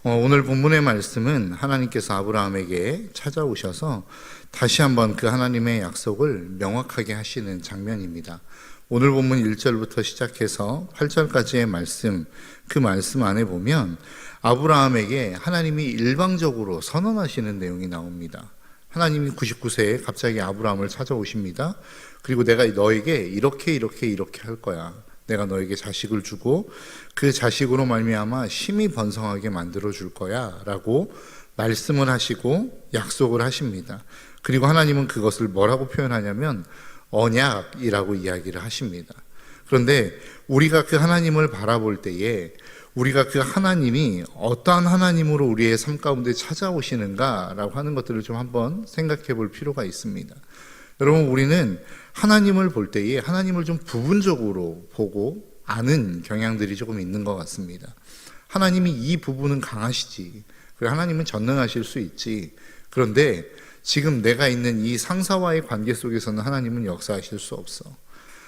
오늘 본문의 말씀은 하나님께서 아브라함에게 찾아오셔서 다시 한번 그 하나님의 약속을 명확하게 하시는 장면입니다. 오늘 본문 1절부터 시작해서 8절까지의 말씀, 그 말씀 안에 보면 아브라함에게 하나님이 일방적으로 선언하시는 내용이 나옵니다. 하나님이 99세에 갑자기 아브라함을 찾아오십니다. 그리고 내가 너에게 이렇게 할 거야. 내가 너에게 자식을 주고 그 자식으로 말미암아 심히 번성하게 만들어 줄 거야 라고 말씀을 하시고 약속을 하십니다. 그리고 하나님은 그것을 뭐라고 표현하냐면 언약이라고 이야기를 하십니다. 그런데 우리가 그 하나님을 바라볼 때에 우리가 그 하나님이 어떠한 하나님으로 우리의 삶 가운데 찾아오시는가라고 하는 것들을 좀 한번 생각해 볼 필요가 있습니다. 여러분, 우리는 하나님을 볼 때에 하나님을 좀 부분적으로 보고 아는 경향들이 조금 있는 것 같습니다. 하나님이 이 부분은 강하시지, 그리고 하나님은 전능하실 수 있지, 그런데 지금 내가 있는 이 상사와의 관계 속에서는 하나님은 역사하실 수 없어.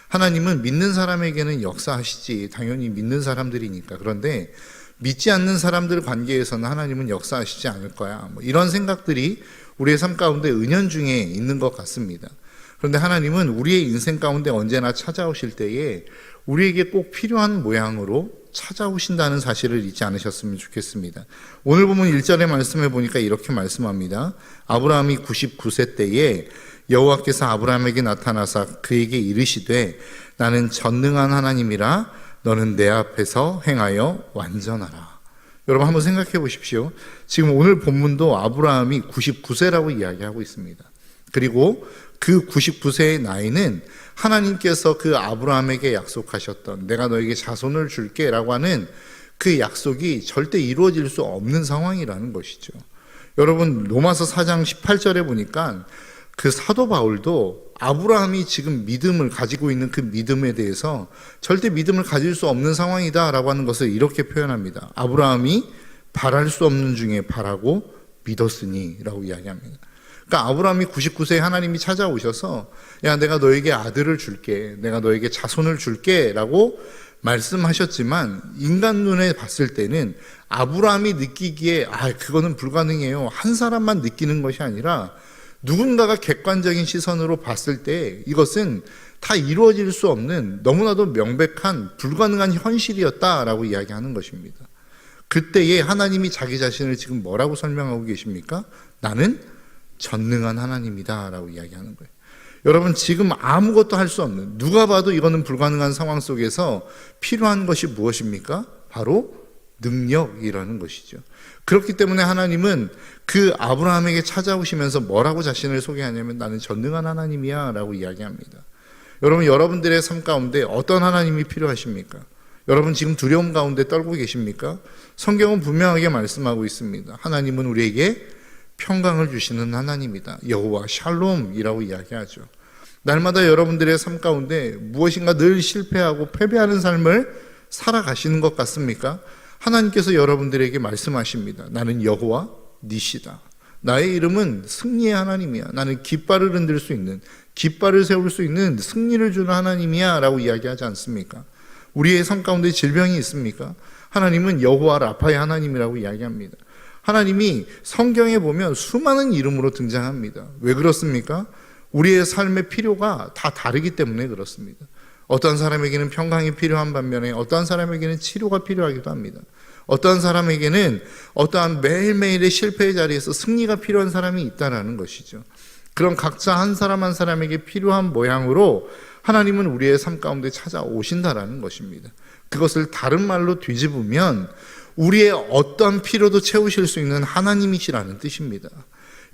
하나님은 믿는 사람에게는 역사하시지, 당연히 믿는 사람들이니까. 그런데 믿지 않는 사람들 관계에서는 하나님은 역사하시지 않을 거야, 이런 생각들이 우리의 삶 가운데 은연중에 있는 것 같습니다. 그런데 하나님은 우리의 인생 가운데 언제나 찾아오실 때에 우리에게 꼭 필요한 모양으로 찾아오신다는 사실을 잊지 않으셨으면 좋겠습니다. 오늘 보면 1절의 말씀에 보니까 이렇게 말씀합니다. 아브라함이 99세 때에 여호와께서 아브라함에게 나타나사 그에게 이르시되 나는 전능한 하나님이라 너는 내 앞에서 행하여 완전하라. 여러분 한번 생각해 보십시오. 지금 오늘 본문도 아브라함이 99세라고 이야기하고 있습니다. 그리고 그 99세의 나이는 하나님께서 그 아브라함에게 약속하셨던 내가 너에게 자손을 줄게 라고 하는 그 약속이 절대 이루어질 수 없는 상황이라는 것이죠. 여러분, 로마서 4장 18절에 보니까 그 사도 바울도 아브라함이 지금 믿음을 가지고 있는 그 믿음에 대해서 절대 믿음을 가질 수 없는 상황이다 라고 하는 것을 이렇게 표현합니다. 아브라함이 바랄 수 없는 중에 바라고 믿었으니 라고 이야기합니다. 그러니까 아브라함이 99세에 하나님이 찾아오셔서 야, 내가 너에게 아들을 줄게, 내가 너에게 자손을 줄게 라고 말씀하셨지만 인간 눈에 봤을 때는 아브라함이 느끼기에 그거는 불가능해요, 한 사람만 느끼는 것이 아니라 누군가가 객관적인 시선으로 봤을 때 이것은 다 이루어질 수 없는 너무나도 명백한 불가능한 현실이었다라고 이야기하는 것입니다. 그때에 하나님이 자기 자신을 지금 뭐라고 설명하고 계십니까? 나는 전능한 하나님이다 라고 이야기하는 거예요. 여러분, 지금 아무것도 할 수 없는, 누가 봐도 이거는 불가능한 상황 속에서 필요한 것이 무엇입니까? 바로 능력이라는 것이죠. 그렇기 때문에 하나님은 그 아브라함에게 찾아오시면서 뭐라고 자신을 소개하냐면 나는 전능한 하나님이야 라고 이야기합니다. 여러분, 여러분들의 삶 가운데 어떤 하나님이 필요하십니까? 여러분 지금 두려움 가운데 떨고 계십니까? 성경은 분명하게 말씀하고 있습니다. 하나님은 우리에게 평강을 주시는 하나님이다. 여호와 샬롬이라고 이야기하죠. 날마다 여러분들의 삶 가운데 무엇인가 늘 실패하고 패배하는 삶을 살아가시는 것 같습니까? 하나님께서 여러분들에게 말씀하십니다. 나는 여호와 니시다. 나의 이름은 승리의 하나님이야. 나는 깃발을 흔들 수 있는, 깃발을 세울 수 있는 승리를 주는 하나님이야 라고 이야기하지 않습니까? 우리의 삶 가운데 질병이 있습니까? 하나님은 여호와 라파의 하나님이라고 이야기합니다. 하나님이 성경에 보면 수많은 이름으로 등장합니다. 왜 그렇습니까? 우리의 삶의 필요가 다 다르기 때문에 그렇습니다. 어떤 사람에게는 평강이 필요한 반면에 어떠한 사람에게는 치료가 필요하기도 합니다. 어떠한 사람에게는 어떠한 매일매일의 실패의 자리에서 승리가 필요한 사람이 있다는 것이죠. 그런 각자 한 사람 한 사람에게 필요한 모양으로 하나님은 우리의 삶 가운데 찾아오신다라는 것입니다. 그것을 다른 말로 뒤집으면 우리의 어떤 필요도 채우실 수 있는 하나님이시라는 뜻입니다.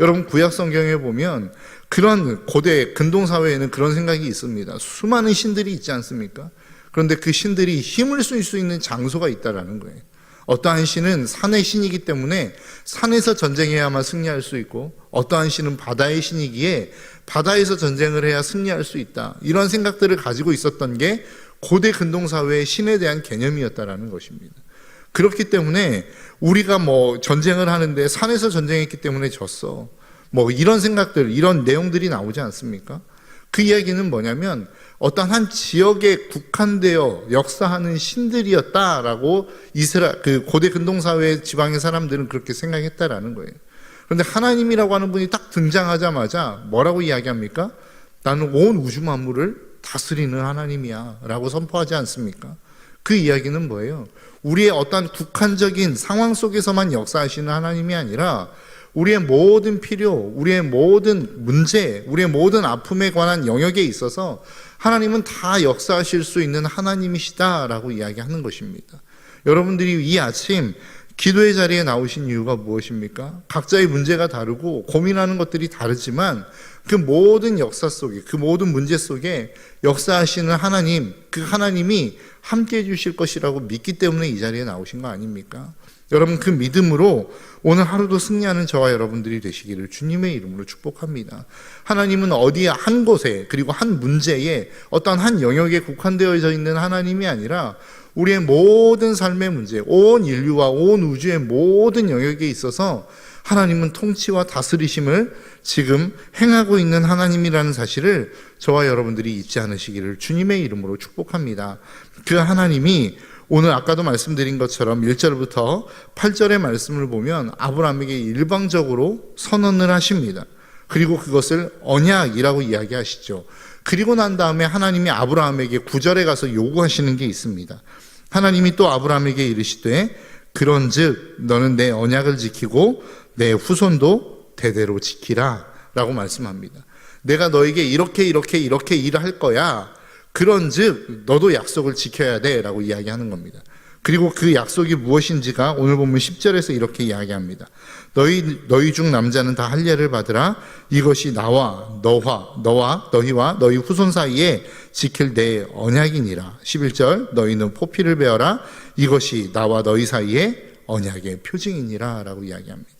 여러분, 구약 성경에 보면 그런 고대 근동사회에는 그런 생각이 있습니다. 수많은 신들이 있지 않습니까? 그런데 그 신들이 힘을 쓸 수 있는 장소가 있다라는 거예요. 어떠한 신은 산의 신이기 때문에 산에서 전쟁해야만 승리할 수 있고, 어떠한 신은 바다의 신이기에 바다에서 전쟁을 해야 승리할 수 있다. 이런 생각들을 가지고 있었던 게 고대 근동사회의 신에 대한 개념이었다라는 것입니다. 그렇기 때문에 우리가 전쟁을 하는데 산에서 전쟁했기 때문에 졌어, 이런 생각들, 이런 내용들이 나오지 않습니까? 그 이야기는 뭐냐면 어떤 한 지역에 국한되어 역사하는 신들이었다라고 그 고대 근동사회 지방의 사람들은 그렇게 생각했다라는 거예요. 그런데 하나님이라고 하는 분이 딱 등장하자마자 뭐라고 이야기합니까? 나는 온 우주 만물을 다스리는 하나님이야 라고 선포하지 않습니까? 그 이야기는 뭐예요? 우리의 어떤 국한적인 상황 속에서만 역사하시는 하나님이 아니라 우리의 모든 필요, 우리의 모든 문제, 우리의 모든 아픔에 관한 영역에 있어서 하나님은 다 역사하실 수 있는 하나님이시다라고 이야기하는 것입니다. 여러분들이 이 아침 기도의 자리에 나오신 이유가 무엇입니까? 각자의 문제가 다르고 고민하는 것들이 다르지만 그 모든 역사 속에, 그 모든 문제 속에 역사하시는 하나님, 그 하나님이 함께 해주실 것이라고 믿기 때문에 이 자리에 나오신 거 아닙니까? 여러분, 그 믿음으로 오늘 하루도 승리하는 저와 여러분들이 되시기를 주님의 이름으로 축복합니다. 하나님은 어디에 한 곳에, 그리고 한 문제에, 어떤 한 영역에 국한되어져 있는 하나님이 아니라 우리의 모든 삶의 문제, 온 인류와 온 우주의 모든 영역에 있어서 하나님은 통치와 다스리심을 지금 행하고 있는 하나님이라는 사실을 저와 여러분들이 잊지 않으시기를 주님의 이름으로 축복합니다. 그 하나님이 오늘 아까도 말씀드린 것처럼 1절부터 8절의 말씀을 보면 아브라함에게 일방적으로 선언을 하십니다. 그리고 그것을 언약이라고 이야기하시죠. 그리고 난 다음에 하나님이 아브라함에게 9절에 가서 요구하시는 게 있습니다. 하나님이 또 아브라함에게 이르시되 그런즉 너는 내 언약을 지키고 내 후손도 대대로 지키라 라고 말씀합니다. 내가 너에게 이렇게 일을 할 거야. 그런즉 너도 약속을 지켜야 돼 라고 이야기하는 겁니다. 그리고 그 약속이 무엇인지가 오늘 보면 10절에서 이렇게 이야기합니다. 너희 중 남자는 다 할례를 받으라. 이것이 나와 너희와 너희 후손 사이에 지킬 내 언약이니라. 11절 너희는 포피를 베어라. 이것이 나와 너희 사이에 언약의 표징이니라 라고 이야기합니다.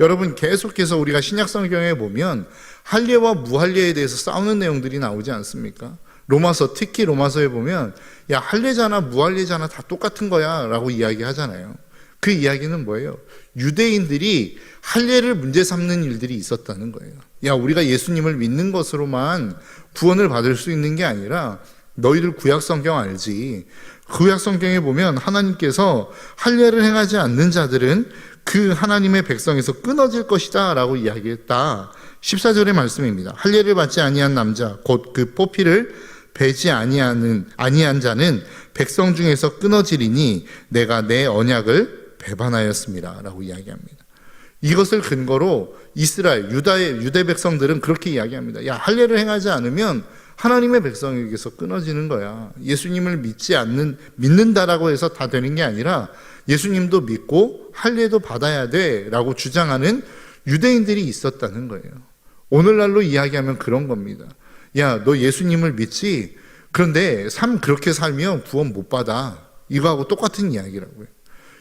여러분, 계속해서 우리가 신약 성경에 보면 할례와 무할례에 대해서 싸우는 내용들이 나오지 않습니까? 로마서, 특히 로마서에 보면 야, 할례자나 무할례자나 다 똑같은 거야 라고 이야기하잖아요. 그 이야기는 뭐예요? 유대인들이 할례를 문제 삼는 일들이 있었다는 거예요. 야, 우리가 예수님을 믿는 것으로만 구원을 받을 수 있는 게 아니라 너희들 구약 성경 알지? 구약 성경에 보면 하나님께서 할례를 행하지 않는 자들은 그 하나님의 백성에서 끊어질 것이다 라고 이야기했다. 14절의 말씀입니다. 할례를 받지 아니한 남자 곧 그 포피를 베지 아니한 자는 백성 중에서 끊어지리니 내가 내 언약을 배반하였습니다 라고 이야기합니다. 이것을 근거로 이스라엘, 유대 백성들은 그렇게 이야기합니다. 야, 할례를 행하지 않으면 하나님의 백성에게서 끊어지는 거야. 예수님을 믿는다라고 해서 다 되는 게 아니라 예수님도 믿고 할례도 받아야 돼 라고 주장하는 유대인들이 있었다는 거예요. 오늘날로 이야기하면 그런 겁니다. 야, 너 예수님을 믿지? 그런데 그렇게 살면 구원 못 받아. 이거하고 똑같은 이야기라고요.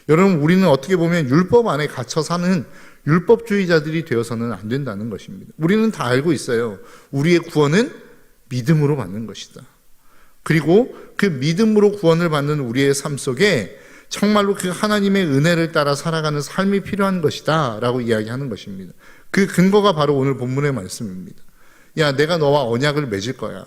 여러분, 우리는 어떻게 보면 율법 안에 갇혀 사는 율법주의자들이 되어서는 안 된다는 것입니다. 우리는 다 알고 있어요. 우리의 구원은 믿음으로 받는 것이다. 그리고 그 믿음으로 구원을 받는 우리의 삶 속에 정말로 그 하나님의 은혜를 따라 살아가는 삶이 필요한 것이다 라고 이야기하는 것입니다. 그 근거가 바로 오늘 본문의 말씀입니다. 야, 내가 너와 언약을 맺을 거야.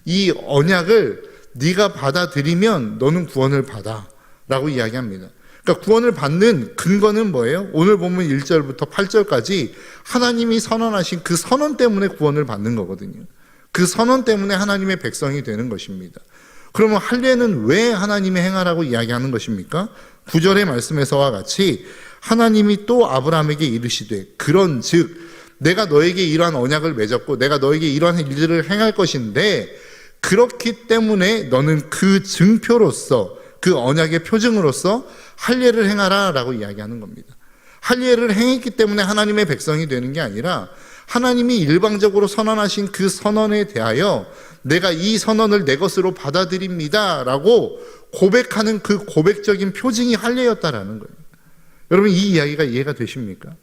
이 언약을 네가 받아들이면 너는 구원을 받아 라고 이야기합니다. 그러니까 구원을 받는 근거는 뭐예요? 오늘 보면 1절부터 8절까지 하나님이 선언하신 그 선언 때문에 구원을 받는 거거든요. 그 선언 때문에 하나님의 백성이 되는 것입니다. 그러면 할례는 왜 하나님이 행하라고 이야기하는 것입니까? 9절의 말씀에서와 같이 하나님이 또 아브라함에게 이르시되 그런즉 내가 너에게 이러한 언약을 맺었고 내가 너에게 이러한 일들을 행할 것인데 그렇기 때문에 너는 그 증표로서 그 언약의 표징으로서 할례를 행하라 라고 이야기하는 겁니다. 할례를 행했기 때문에 하나님의 백성이 되는 게 아니라 하나님이 일방적으로 선언하신 그 선언에 대하여 내가 이 선언을 내 것으로 받아들입니다 라고 고백하는 그 고백적인 표징이 할례였다라는 거예요. 여러분, 이 이야기가 이해가 되십니까?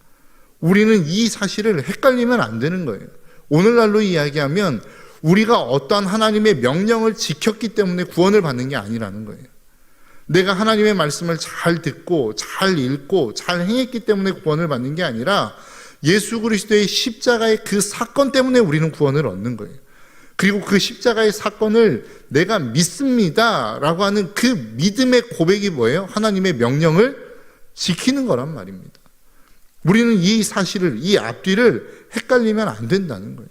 우리는 이 사실을 헷갈리면 안 되는 거예요. 오늘날로 이야기하면 우리가 어떠한 하나님의 명령을 지켰기 때문에 구원을 받는 게 아니라는 거예요. 내가 하나님의 말씀을 잘 듣고 잘 읽고 잘 행했기 때문에 구원을 받는 게 아니라 예수 그리스도의 십자가의 그 사건 때문에 우리는 구원을 얻는 거예요. 그리고 그 십자가의 사건을 내가 믿습니다 라고 하는 그 믿음의 고백이 뭐예요? 하나님의 명령을 지키는 거란 말입니다. 우리는 이 사실을, 이 앞뒤를 헷갈리면 안 된다는 거예요.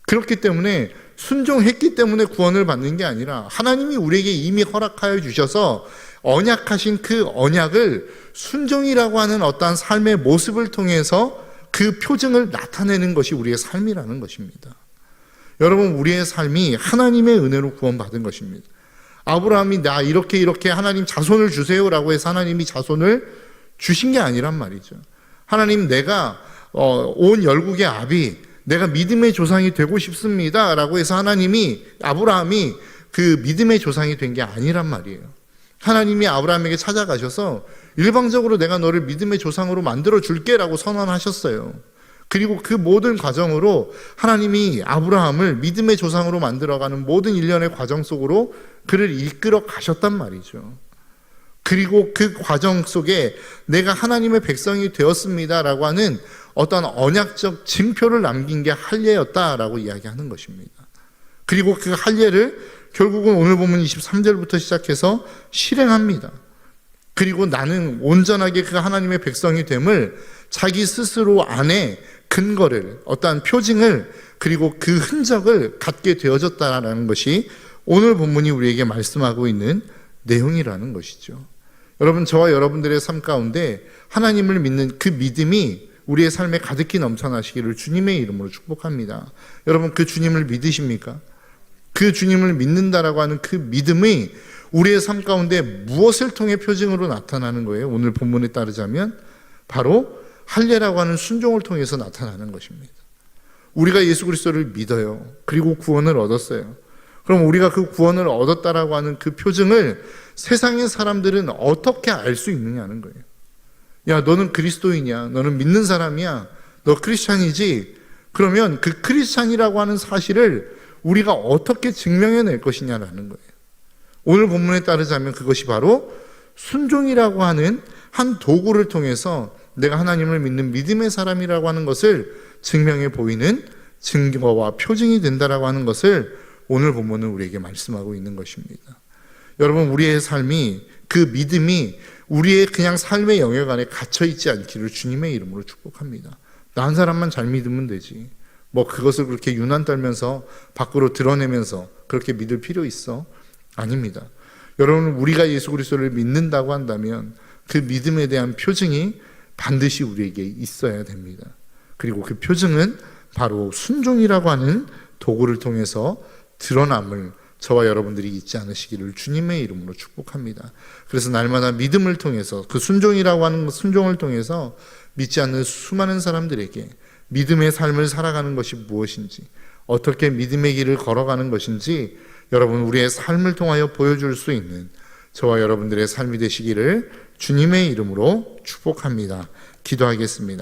그렇기 때문에 순종했기 때문에 구원을 받는 게 아니라 하나님이 우리에게 이미 허락하여 주셔서 언약하신 그 언약을 순종이라고 하는 어떠한 삶의 모습을 통해서 그 표징을 나타내는 것이 우리의 삶이라는 것입니다. 여러분, 우리의 삶이 하나님의 은혜로 구원받은 것입니다. 아브라함이 나 이렇게 하나님 자손을 주세요라고 해서 하나님이 자손을 주신 게 아니란 말이죠. 하나님, 내가 온 열국의 아비, 내가 믿음의 조상이 되고 싶습니다 라고 해서 아브라함이 그 믿음의 조상이 된 게 아니란 말이에요. 하나님이 아브라함에게 찾아가셔서 일방적으로 내가 너를 믿음의 조상으로 만들어 줄게 라고 선언하셨어요. 그리고 그 모든 과정으로 하나님이 아브라함을 믿음의 조상으로 만들어가는 모든 일련의 과정 속으로 그를 이끌어 가셨단 말이죠. 그리고 그 과정 속에 내가 하나님의 백성이 되었습니다라고 하는 어떤 언약적 징표를 남긴 게 할례였다라고 이야기하는 것입니다. 그리고 그 할례를 결국은 오늘 보면 23절부터 시작해서 실행합니다. 그리고 나는 온전하게 그 하나님의 백성이 됨을 자기 스스로 안에 근거를, 어떠한 표징을, 그리고 그 흔적을 갖게 되어졌다라는 것이 오늘 본문이 우리에게 말씀하고 있는 내용이라는 것이죠. 여러분, 저와 여러분들의 삶 가운데 하나님을 믿는 그 믿음이 우리의 삶에 가득히 넘쳐나시기를 주님의 이름으로 축복합니다. 여러분, 그 주님을 믿으십니까? 그 주님을 믿는다라고 하는 그 믿음이 우리의 삶 가운데 무엇을 통해 표징으로 나타나는 거예요? 오늘 본문에 따르자면 바로 할례라고 하는 순종을 통해서 나타나는 것입니다. 우리가 예수 그리스도를 믿어요. 그리고 구원을 얻었어요. 그럼 우리가 그 구원을 얻었다라고 하는 그 표징을 세상의 사람들은 어떻게 알 수 있느냐는 거예요. 야, 너는 그리스도이냐? 너는 믿는 사람이야? 너 크리스찬이지? 그러면 그 크리스찬이라고 하는 사실을 우리가 어떻게 증명해낼 것이냐라는 거예요. 오늘 본문에 따르자면 그것이 바로 순종이라고 하는 한 도구를 통해서 내가 하나님을 믿는 믿음의 사람이라고 하는 것을 증명해 보이는 증거와 표징이 된다라고 하는 것을 오늘 본문은 우리에게 말씀하고 있는 것입니다. 여러분, 우리의 삶이, 그 믿음이 우리의 그냥 삶의 영역 안에 갇혀 있지 않기를 주님의 이름으로 축복합니다. 나 한 사람만 잘 믿으면 되지. 뭐 그것을 그렇게 유난 떨면서 밖으로 드러내면서 그렇게 믿을 필요 있어? 아닙니다. 여러분, 우리가 예수 그리스도를 믿는다고 한다면 그 믿음에 대한 표징이 반드시 우리에게 있어야 됩니다. 그리고 그 표징은 바로 순종이라고 하는 도구를 통해서 드러남을 저와 여러분들이 잊지 않으시기를 주님의 이름으로 축복합니다. 그래서 날마다 믿음을 통해서, 그 순종이라고 하는 순종을 통해서 믿지 않는 수많은 사람들에게 믿음의 삶을 살아가는 것이 무엇인지, 어떻게 믿음의 길을 걸어가는 것인지 여러분, 우리의 삶을 통하여 보여줄 수 있는 저와 여러분들의 삶이 되시기를 주님의 이름으로 축복합니다. 기도하겠습니다.